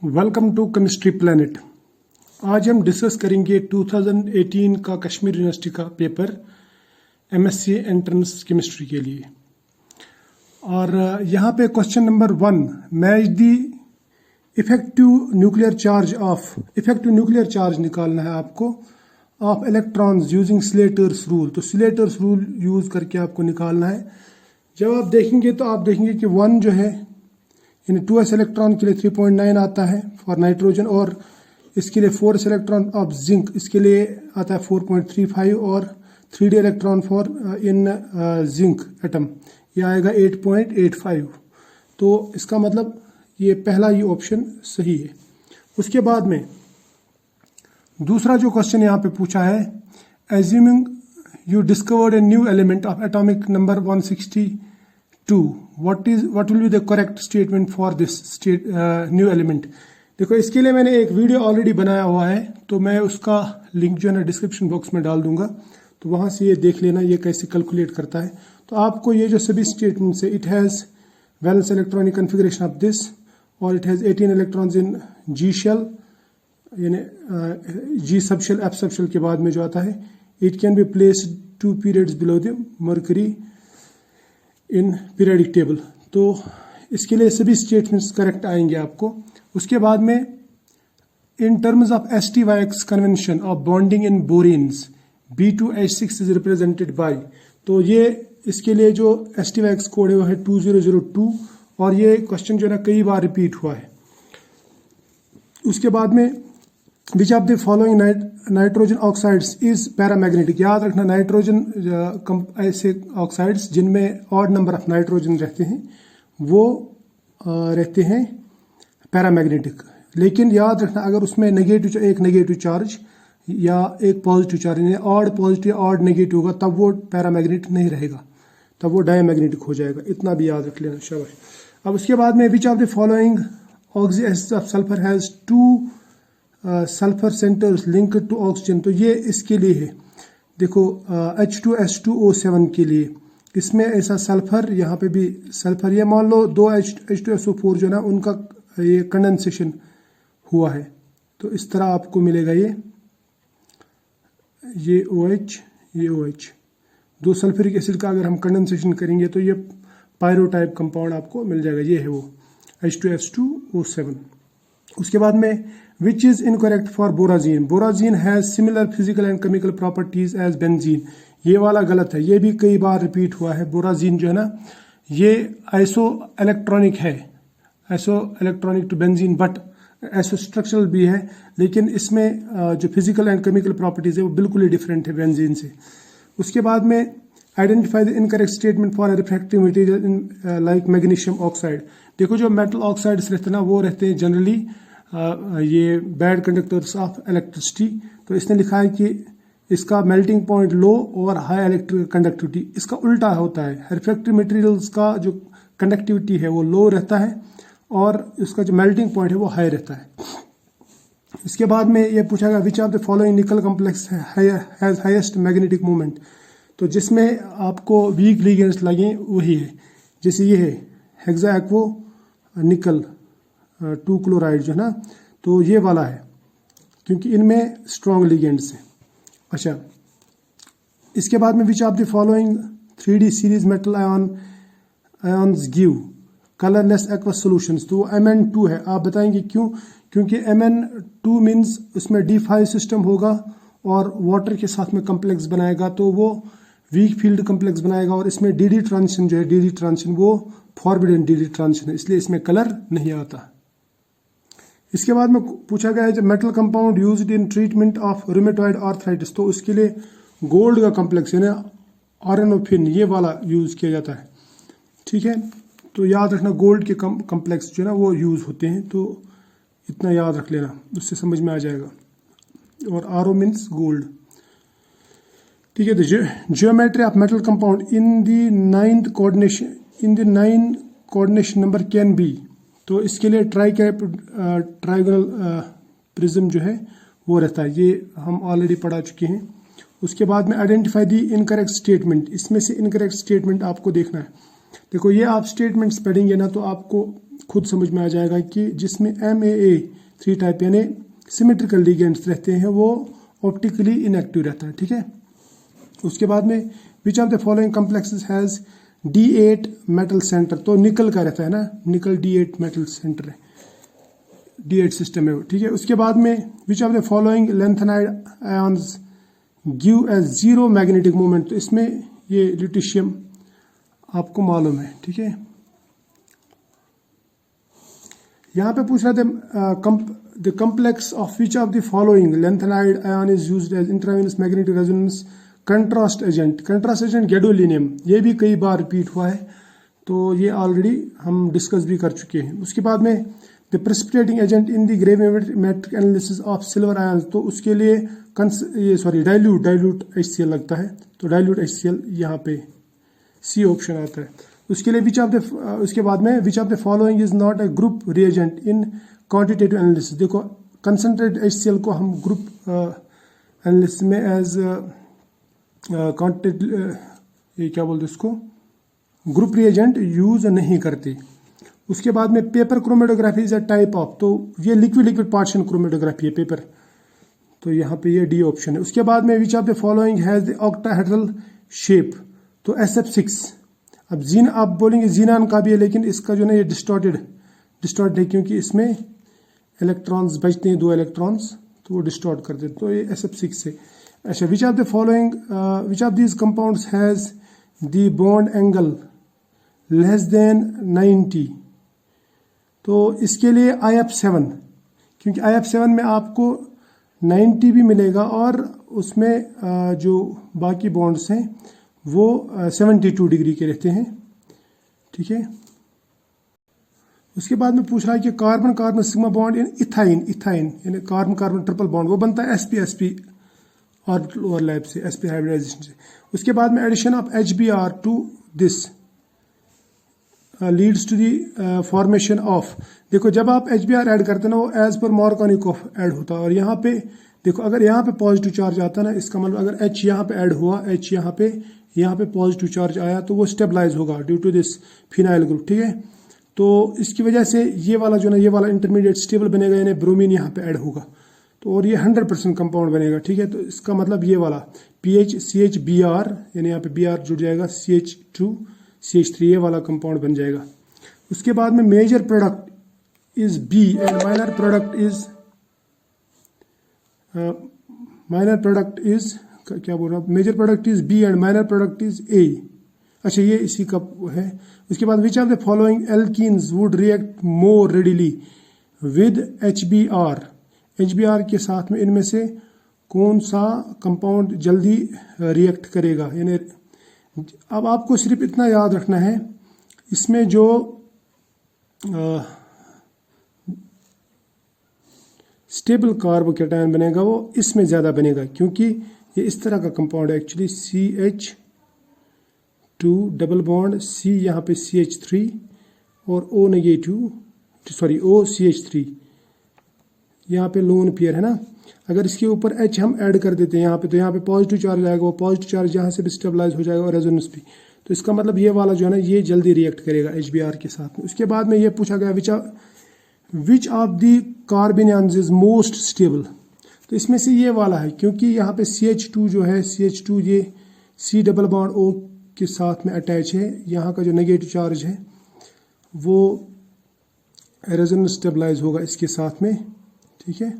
Welcome to chemistry planet. आज हम discuss करेंगे 2018 का कश्मीर यूनिवर्सिटी का पेपर एमएससी एंट्रेंस केमिस्ट्री के लिए। और यहाँ पे क्वेश्चन नंबर 1, मैच दी इफेक्टिव न्यूक्लियर चार्ज निकालना है आपको of electrons using Slater's rule. तो स्लेटर्स रूल यूज करके आपको निकालना है। जब आप देखेंगे तो आप देखेंगे कि 1 जो है इन 2s इलेक्ट्रॉन के लिए 3.9 आता है फॉर नाइट्रोजन, और इसके लिए 4s इलेक्ट्रॉन ऑफ जिंक इसके लिए आता है 4.35, और 3d electron for in zinc atom ये आएगा 8.85। तो इसका मतलब ये पहला ये ऑप्शन सही है। उसके बाद में दूसरा जो क्वेश्चन यहाँ पे पूछा है, assuming you discovered a new element of atomic number 162, what will be the correct statement for this new element। देखो इसके लिए मैंने एक वीडियो ऑलरेडी बनाया हुआ है, तो मैं उसका लिंक जो है ना डिस्क्रिप्शन बॉक्स में डाल दूंगा, तो वहां से ये देख लेना ये कैसे कैलकुलेट करता है। तो आपको ये जो सभी स्टेटमेंट्स है, it has valence electronic configuration of this, और it has 18 electrons in G shell, यानी जी सब शेल एफ सब शेल के बाद में जो आता है, it can be placed 2 periods below the mercury in periodic table. तो इसके लिए सभी स्टेटमेंट्स करेक्ट आएंगे आपको। उसके बाद में in terms of STYX convention of bonding in बोरेन्स B2H6 is represented by. तो ये इसके लिए जो STYX कोड है वो है 2002, और ये क्वेश्चन जो है ना कई बार रिपीट हुआ है। उसके बाद में which of the following nitrogen oxides is paramagnetic. याद रखना नाइट्रोजन ऐसे ऑक्साइड्स जिनमें ऑड नंबर ऑफ नाइट्रोजन रहते हैं वो रहते हैं पैरामैग्नेटिक। लेकिन याद रखना अगर उसमें एक नेगेटिव चार्ज या एक positive charge, odd positive odd negative होगा, तब वो पैरामैग्नेटिक नहीं रहेगा, तब वो डायमैग्नेटिक हो जाएगा। इतना भी याद रख लेना, शाबाश। अब उसके बाद में which of the following oxy acid of sulphur has 2 sulphur centres link to oxygen. तो ये इसके लिए है, देखो H2S2O7 के लिए इसमें ऐसा सल्फर, यहाँ पे भी सल्फर, ये मान लो 2 H2SO4 जो ना उनका ये कंडेंसेशन हुआ है, तो इस तरह आपको मिलेगा ये OH ये OH। 2 सल्फ्यूरिक एसिड का अगर हम कंडेंसेशन करेंगे तो ये पायरो टाइप कंपाउंड आपको मिल जाएगा, ये है वो H2S2O7। उसके बाद में which is incorrect for borazine. Borazine has similar physical and chemical properties as benzene. ये वाला गलत है, ये भी कई बार रिपीट हुआ है। बोराजीन जो है ना ये आइसो इलेक्ट्रॉनिक है, isoelectronic to benzene, but isostructural भी है, लेकिन इसमें जो फिजिकल एंड केमिकल प्रॉपर्टीज है वो बिल्कुल ही डिफरेंट है बेंजीन से। उसके बाद में identify the incorrect statement for refractive material in like magnesium oxide. देखो जो मेटल ऑक्साइड्स रहते हैं ना वो रहते हैं जनरली ये बैड कंडक्टर्स ऑफ इलेक्ट्रिसिटी। तो इसने लिखा है कि इसका मेल्टिंग पॉइंट लो और हाई इलेक्ट्रिकल कंडक्टिविटी, इसका उल्टा होता है। रिफ्रैक्टिव मटेरियल्स का जो कंडक्टिविटी है वो लो रहता है और इसका जो मेल्टिंग पॉइंट है वो हाई रहता है। इसके बाद में ये पूछा गया विच ऑफ द फॉलोइंग निकल complex has highest magnetic moment. तो जिसमें आपको वीक लिगेंड्स लगे वही है, जैसे ये है हेक्सा एक्वो निकल 2 क्लोराइड जो है ना, तो ये वाला है क्योंकि इनमें स्ट्रॉन्ग लिगेंड्स हैं। अच्छा, इसके बाद में which of the following 3D series metal ions give colourless aqueous solutions. तो Mn2 है, आप बताएंगे क्यों? क्योंकि Mn2 मीन्स उसमें D5 सिस्टम होगा और वाटर के साथ में कम्प्लेक्स बनाएगा, तो वो वीक फील्ड कम्प्लेक्स बनाएगा, और इसमें DD ट्रांजिशन जो है DD ट्रांजिशन वो फॉरबिडन DD ट्रांजिशन है, इसलिए इसमें कलर नहीं आता। इसके बाद में पूछा गया है जो metal compound used in treatment of rheumatoid arthritis. तो उसके लिए गोल्ड का कम्प्लेक्स है ना ऑरेनोफिन, ये वाला यूज किया जाता है, ठीक है। तो याद रखना गोल्ड के कम्प्लेक्स जो है ना वो यूज होते हैं, तो इतना याद रख लेना, उससे समझ में आ जाएगा। और आरो मीन्स गोल्ड, ठीक है। तो geometry of metal compound in the 9th coordination number can be. तो इसके लिए ट्राइगोनल प्रिज्म जो है वो रहता है, ये हम ऑलरेडी पढ़ा चुके हैं। उसके बाद में आइडेंटिफाई दी इनकरेक्ट स्टेटमेंट, इसमें से इनकरेक्ट स्टेटमेंट आपको देखना है। देखो ये आप स्टेटमेंट्स पढ़ेंगे ना तो आपको खुद समझ में आ जाएगा कि जिसमें MAA3 टाइप यानी सिमेट्रिकल लिगेंड्स रहते हैं वो ऑप्टिकली इनएक्टिव रहता है, ठीक है। उसके बाद में which of the following complexes has D8 metal centre, तो निकल का रहता है ना, निकल D8 मेटल सेंटर है, D8 सिस्टम है वो, ठीक है। उसके बाद में which of the following lanthanide ions give as zero magnetic movement, तो इसमें ये ल्यूटीशियम आपको मालूम है, ठीक है। यहाँ पे पूछ रहा था the complex of which of the following lanthanide ion is used as intravenous magnetic resonance contrast agent. Contrast agent gadolinium, ये भी कई बार रिपीट हुआ है, तो ये ऑलरेडी हम डिस्कस भी कर चुके हैं। उसके बाद में the precipitating agent in the gravimetric analysis of silver ions, तो उसके लिए डाइल्यूट HCl लगता है, तो डाइल्यूट HCl यहाँ पे सी ऑप्शन आता है। उसके लिए उसके बाद में which of the following is not a group reagent in quantitative analysis. देखो कंसंट्रेट HCl को हम ग्रुप एनालिसिस में एज ये क्या बोलते उसको, ग्रुप रिएजेंट यूज नहीं करते। उसके बाद में paper chromatography is a type of, तो ये लिक्विड पार्टीशन क्रोमेटोग्राफी है पेपर, तो यहाँ पे ये डी ऑप्शन है। उसके बाद में which of the following has the octahedral shape, तो SF6। अब आप बोलेंगे जीनान का भी है, लेकिन इसका जो है ये डिस्टॉर्टेड है, क्योंकि इसमें इलेक्ट्रॉन्स बचते हैं, 2 इलेक्ट्रॉन्स, तो वो डिस्टॉर्ट कर देते, तो ये SF6 है। अच्छा, विच of the following which of these compounds has the bond angle less than 90, तो इसके लिए IF7, क्योंकि IF7 में आपको 90 भी मिलेगा और उसमें जो बाकी बॉन्ड्स हैं वो 72 डिग्री के रहते हैं, ठीक है। उसके बाद में पूछ रहा है कि carbon carbon sigma bond in ethyne यानी कार्बन कार्बन ट्रिपल बॉन्ड, वो बनता है sp ऑर्बिटल ओवरलैप से, sp हाइब्रिडाइजेशन से। उसके बाद में addition of HBr to this leads to the formation of, देखो जब आप HBr ऐड करते हैं ना वो एज पर मार्कोनिकोव ऐड होता है, और यहाँ पे देखो अगर यहाँ पे पॉजिटिव चार्ज आता है ना, इसका मतलब अगर H यहाँ पे ऐड हुआ, H यहाँ पे पॉजिटिव चार्ज आया तो वो स्टेबलाइज होगा due to this phenyl group, ठीक है। तो इसकी वजह से ये वाला जो ना ये वाला इंटरमीडिएट स्टेबल बनेगा, यानी ब्रोमीन यहाँ पे ऐड होगा, तो और ये 100% कंपाउंड बनेगा, ठीक है। तो इसका मतलब ये वाला PH CHBr यानी यहाँ पे Br जुड़ जाएगा, CH2 CH3 ये वाला कंपाउंड बन जाएगा। उसके बाद में major product is B and minor product is क्या बोल रहा हूँ, major product is B and minor product is A। अच्छा, ये इसी का है। उसके बाद which of the following alkenes would react more readily with HBr के साथ में इनमें से कौन सा कंपाउंड जल्दी रिएक्ट करेगा, यानी अब आपको सिर्फ इतना याद रखना है, इसमें जो स्टेबल कार्बोकैटायन बनेगा वो इसमें ज़्यादा बनेगा, क्योंकि ये इस तरह का कंपाउंड है actually, CH2 double bond C यहाँ पे CH3 और O नेगेटिव OCH3 यहाँ पे लोन पेयर है ना। अगर इसके ऊपर H हम ऐड कर देते हैं यहाँ पे, तो यहाँ पे पॉजिटिव चार्ज आएगा, वो पॉजिटिव चार्ज यहाँ से भी स्टेबलाइज हो जाएगा और रेजोनेंस भी, तो इसका मतलब ये वाला जो है ना ये जल्दी रिएक्ट करेगा HBr के साथ में। उसके बाद में ये पूछा गया which of the carbanions is most stable, तो इसमें से ये वाला है, क्योंकि यहाँ पे CH2 जो है CH2 ये C डबल बॉन्ड O के साथ में अटैच है, यहाँ का जो नेगेटिव चार्ज है वो रेजोनेंस स्टेबलाइज होगा इसके साथ में, ठीक है।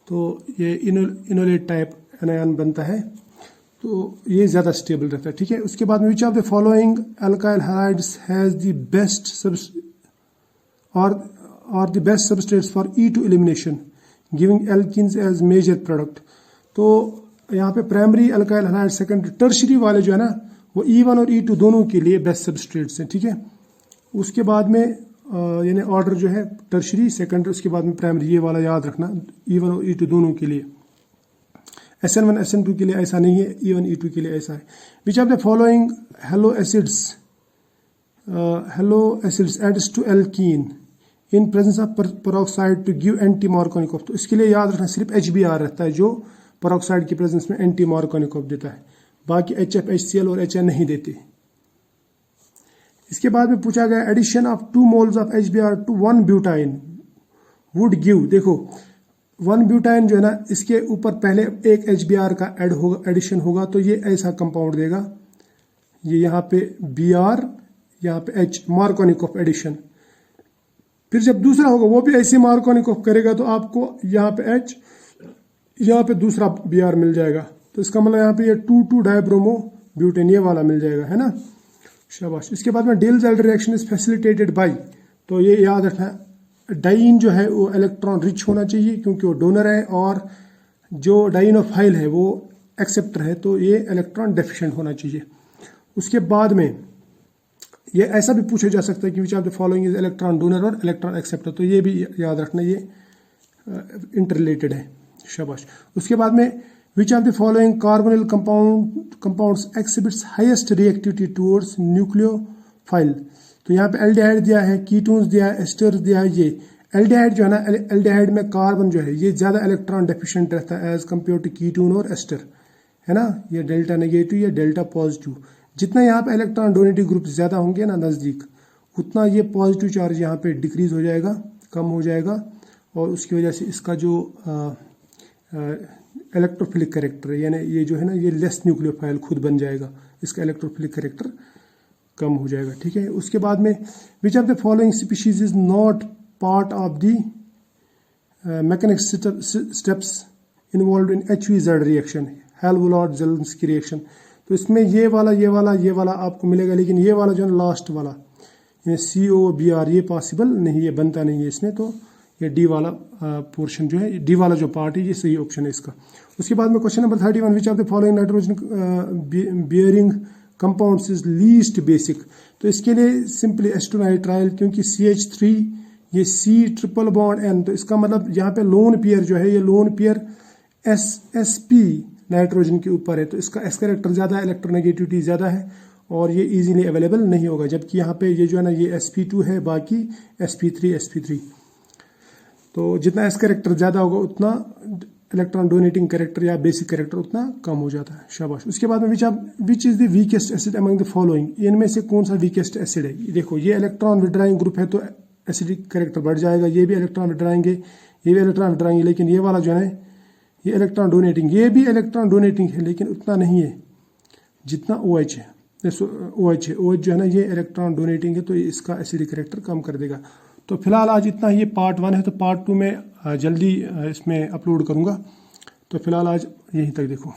तो ये इनोलेट टाइप एनायन बनता है, तो ये ज़्यादा स्टेबल रहता है, ठीक है। उसके बाद में which of the following alkyl halides has the best और the best substrates for E2 elimination giving alkenes as major product, तो यहाँ पे primary alkyl halide, secondary tertiary वाले जो है ना वो E1 और E2 दोनों के लिए बेस्ट सबस्ट्रेट्स हैं, ठीक है। उसके बाद में यानी ऑर्डर जो है टर्शरी सेकेंडरी, उसके बाद में प्राइमरी, ये वाला याद रखना, E1 और E2 दोनों के लिए। SN1 SN2 के लिए ऐसा नहीं है, E1 E2 के लिए ऐसा है। Which of the following halo acids adds to alkene in presence of peroxide to give anti Markovnikov, तो इसके लिए याद रखना सिर्फ HBr रहता है जो पेरोक्साइड की प्रेजेंस में एंटी मार्कोनिकोव देता है, बाकी HF HCl और HN नहीं देते। इसके बाद में पूछा गया addition of 2 moles of HBr to 1 butyne would give, देखो 1 ब्यूटाइन जो है ना, इसके ऊपर पहले एक HBr का एडिशन होगा तो ये ऐसा कंपाउंड देगा, ये यहाँ पे Br, यहाँ पे H, मार्कोनिकोव एडिशन। फिर जब दूसरा होगा वो भी ऐसे मार्कोनिकोव करेगा तो आपको यहाँ पे H, यहाँ पे दूसरा Br मिल जाएगा। तो इसका मतलब यहाँ पे ये 2,2 डाइब्रोमो ब्यूटेन ये वाला मिल जाएगा, है ना, शाबाश। इसके बाद में Diels-Alder reaction is facilitated bye, तो ये याद रखना, डाइन जो है वो इलेक्ट्रॉन रिच होना चाहिए क्योंकि वो डोनर है, और जो डाइनोफाइल है वो एक्सेप्टर है, तो ये इलेक्ट्रॉन डेफिशिएंट होना चाहिए। उसके बाद में ये ऐसा भी पूछा जा सकता है कि विच of the following is electron donor और इलेक्ट्रॉन एक्सेप्टर, तो ये भी याद रखना, ये इंटररिलेटेड है, शाबाश। उसके बाद में which of the following carbonyl compounds exhibits highest reactivity towards nucleophile, तो यहाँ पे एल्डिहाइड दिया है, कीटोन्स दिया है, एस्टर्स दिया है। ये एल्डिहाइड जो है ना, एल्डिहाइड में कार्बन जो है ये ज़्यादा इलेक्ट्रॉन डेफिशिएंट रहता है एज कम्पेयर टू कीटोन और एस्टर, है ना, ये डेल्टा नेगेटिव, ये डेल्टा पॉजिटिव। जितना यहाँ पे इलेक्ट्रॉन डोनेटिव ग्रुप ज़्यादा होंगे ना नज़दीक, उतना ये पॉजिटिव चार्ज यहाँ पे डिक्रीज हो जाएगा, कम हो जाएगा, और उसकी वजह से इसका जो इलेक्ट्रोफिलिक कैरेक्टर यानी ये जो है ना, ये लेस न्यूक्लियोफाइल खुद बन जाएगा, इसका इलेक्ट्रोफिलिक कैरेक्टर कम हो जाएगा, ठीक है। उसके बाद में which of the following species is not part of the mechanical steps involve in HVZ reaction, Hell Volhard Zelinsky reaction, तो इसमें ये वाला आपको मिलेगा, लेकिन ये वाला जो है लास्ट वाला COBr ये पॉसिबल नहीं, ये बनता नहीं है इसमें, तो ये डी वाला पोर्शन जो है, डी वाला जो पार्ट है ये सही ऑप्शन है इसका। उसके बाद में question number 31, which of the following nitrogen bearing compounds is least basic, तो इसके लिए सिंपली एस्टोनाइट्राइल, क्योंकि CH3 ये C++N, तो इसका मतलब यहाँ पे लोन पेयर जो है, ये लोन पेयर sp नाइट्रोजन के ऊपर है, तो इसका एस कैरेक्टर ज़्यादा है, इलेक्ट्रोनेगेटिविटी ज़्यादा है, और ये इजीली अवेलेबल नहीं होगा। जबकि यहाँ पे ये जो है ना, ये sp2 है, बाकी sp3, तो जितना एस कैरेक्टर ज़्यादा होगा उतना इलेक्ट्रॉन डोनेटिंग कैरेक्टर या बेसिक कैरेक्टर उतना कम हो जाता है, शाबाश। उसके बाद में which is the weakest acid among the following, इनमें से कौन सा वीकेस्ट एसिड है। देखो ये इलेक्ट्रॉन विड्राइंग ग्रुप है तो एसिडिक कैरेक्टर बढ़ जाएगा, ये भी इलेक्ट्रॉन विड्राएंगे, ये भी इलेक्ट्रॉन विड्राएंगे, लेकिन ये वाला जो है ये इलेक्ट्रॉन डोनेटिंग, ये भी इलेक्ट्रॉन डोनेटिंग है लेकिन उतना नहीं है जितना OH है। OH जो है ना, ये इलेक्ट्रॉन डोनेटिंग है तो इसका एसिडिक कैरेक्टर कम कर देगा। तो फिलहाल आज इतना ही, पार्ट 1 है, तो पार्ट 2 में जल्दी इसमें अपलोड करूँगा। तो फिलहाल आज यहीं तक देखो।